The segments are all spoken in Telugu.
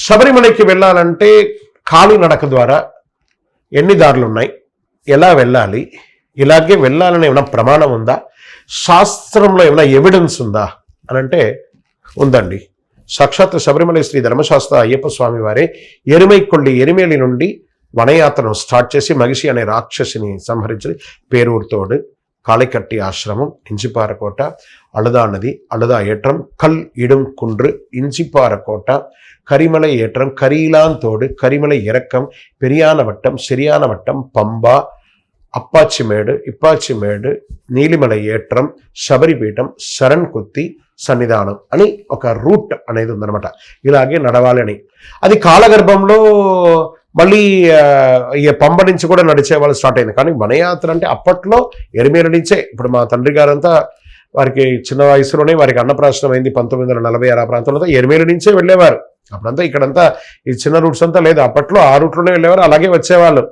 శబరిమలకి వెళ్ళాలంటే కాలినడక ద్వారా ఎన్ని దారులు ఉన్నాయి, ఎలా వెళ్ళాలి, ఇలాగే వెళ్ళాలని ఏమైనా ప్రమాణం ఉందా, శాస్త్రంలో ఏమైనా ఎవిడెన్స్ ఉందా అని అంటే ఉందండి. సాక్షాత్ శబరిమల శ్రీ ధర్మశాస్త్ర అయ్యప్ప స్వామి వారే ఎరిమేలి నుండి వనయాత్రను స్టార్ట్ చేసి మగిషి అనే రాక్షసిని సంహరించి పేరూరుతోడు, కాళికట్టి ఆశ్రమం, ఇంచిపారకోట, అழுதா నది, అழுதா ஏற்றம், கல் இடும் குன்று, இஞ்சிப்பாரக்கோட்டா, கரிமலை ஏற்றம், கரியலாந்தோடு, கரிமலை இறக்கம், பெரியான வட்டம், சிறியான வட்டம், பம்பா, అప్పాచిమేడు, ఇప్పాచిమేడు, నీలిమల ఏట్రం, శబరిపీఠం, శరణ్ కుత్తి సన్నిధానం అని ఒక రూట్ అనేది ఉందన్నమాట. ఇలాగే నడవాలి అని. అది కాలగర్భంలో మళ్ళీ పంబ నుంచి కూడా నడిచే వాళ్ళు స్టార్ట్ అయింది. కానీ వనయాత్ర అంటే అప్పట్లో ఎరిమేల నుంచే. ఇప్పుడు మా తండ్రి గారంతా వారికి చిన్న వయసులోనే వారికి అన్నప్రాశనం అయింది 1946 ఆ ప్రాంతంలో. ఎరిమేల నుంచే వెళ్ళేవారు. అప్పుడంతా ఇక్కడంతా ఈ చిన్న రూట్స్ అంతా లేదు. అప్పట్లో ఆ రూట్లోనే వెళ్ళేవారు, అలాగే వచ్చేవాళ్ళు.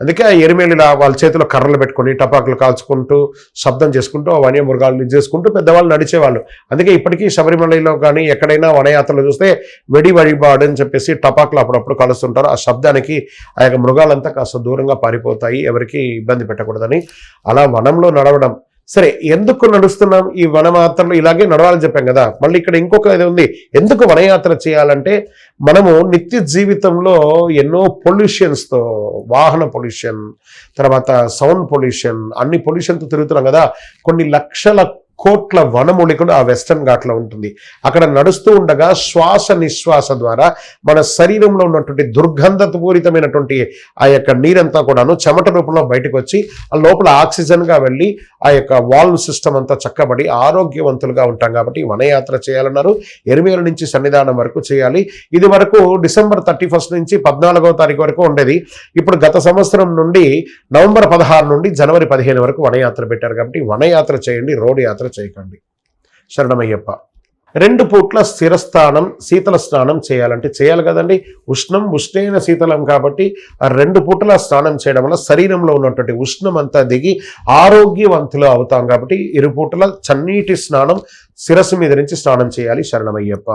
అందుకే ఆ ఎరిమేలిలా వాళ్ళ చేతిలో కర్రలు పెట్టుకుని టపాకులు కాల్చుకుంటూ శబ్దం చేసుకుంటూ వన్య మృగాలు చేసుకుంటూ పెద్దవాళ్ళు నడిచేవాళ్ళు. అందుకే ఇప్పటికీ శబరిమలలో కానీ ఎక్కడైనా వనయాత్రలు చూస్తే వెడి వడిబాడు అని చెప్పేసి టపాకులు అప్పుడప్పుడు కలుస్తుంటారు. ఆ శబ్దానికి ఆ యొక్క మృగాలంతా కాస్త దూరంగా పారిపోతాయి, ఎవరికి ఇబ్బంది పెట్టకూడదని. అలా వనంలో నడవడం. సరే, ఎందుకు నడుస్తున్నాం ఈ వనయాత్రలు? ఇలాగే నడవాలని చెప్పాం కదా. మళ్ళీ ఇక్కడ ఇంకొక ఇది ఉంది. ఎందుకు వనయాత్ర చేయాలంటే మనము నిత్య జీవితంలో ఎన్నో పొల్యూషన్స్తో, వాహన పొల్యూషన్, తర్వాత సౌండ్ పొల్యూషన్, అన్ని పొల్యూషన్తో తిరుగుతున్నాం కదా. కొన్ని లక్షల కోట్ల వనమూలికలు ఆ వెస్టర్న్ ఘాట్లో ఉంటుంది. అక్కడ నడుస్తూ ఉండగా శ్వాస నిశ్వాస ద్వారా మన శరీరంలో ఉన్నటువంటి దుర్గంధపూరితమైనటువంటి ఆ యొక్క నీరంతా కూడాను చెమట రూపంలో బయటకు వచ్చి ఆ లోపల ఆక్సిజన్గా వెళ్ళి ఆ యొక్క వాల్వ్ సిస్టమ్ అంతా చక్కబడి ఆరోగ్యవంతులుగా ఉంటాం. కాబట్టి వనయాత్ర చేయాలన్నారు. ఎరిమేల నుంచి సన్నిధానం వరకు చేయాలి. ఇది వరకు డిసెంబర్ 31 నుంచి 14వ తారీఖు వరకు ఉండేది. ఇప్పుడు గత సంవత్సరం నుండి నవంబర్ 16 నుండి జనవరి 15 వరకు వనయాత్ర పెట్టారు. కాబట్టి వనయాత్ర చేయండి, రోడ్డు యాత్ర చేయకండి. శరణమయ్యప్ప. 2 పూట్ల స్థిరస్థానం, శీతల స్నానం చేయాలంటే చేయాలి కదండి. ఉష్ణైన శీతలం. కాబట్టి ఆ 2 పూటల స్నానం చేయడం వల్ల శరీరంలో ఉన్నటువంటి ఉష్ణం అంతా దిగి ఆరోగ్యవంతులు అవుతాం. కాబట్టి 2 పూటల చన్నీటి స్నానం శిరస్సు మీద నుంచి స్నానం చేయాలి. శరణమయ్యప్ప.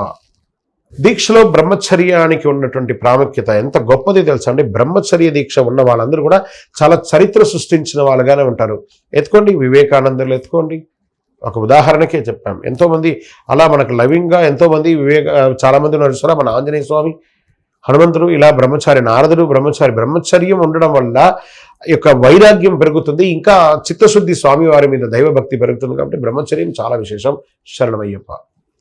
దీక్షలో బ్రహ్మచర్యానికి ఉన్నటువంటి ప్రాముఖ్యత ఎంత గొప్పది తెలుసా అండి. బ్రహ్మచర్య దీక్ష ఉన్న వాళ్ళందరూ కూడా చాలా చరిత్ర సృష్టించిన వాళ్ళుగానే ఉంటారు. ఎత్తుకోండి, వివేకానందులు ఎత్తుకోండి. ఒక ఉదాహరణకే చెప్పాం. ఎంతోమంది అలా మనకు లవింగ్గా ఎంతోమంది చాలామంది నడుస్తారా. మన ఆంజనేయ స్వామి, హనుమంతుడు, ఇలా బ్రహ్మచారి, నారదుడు బ్రహ్మచారి. బ్రహ్మచర్యం ఉండడం వల్ల యొక్క వైరాగ్యం పెరుగుతుంది. ఇంకా చిత్తశుద్ధి, స్వామివారి మీద దైవభక్తి పెరుగుతుంది. కాబట్టి బ్రహ్మచర్యం చాలా విశేషం. శరణమయ్యప్ప.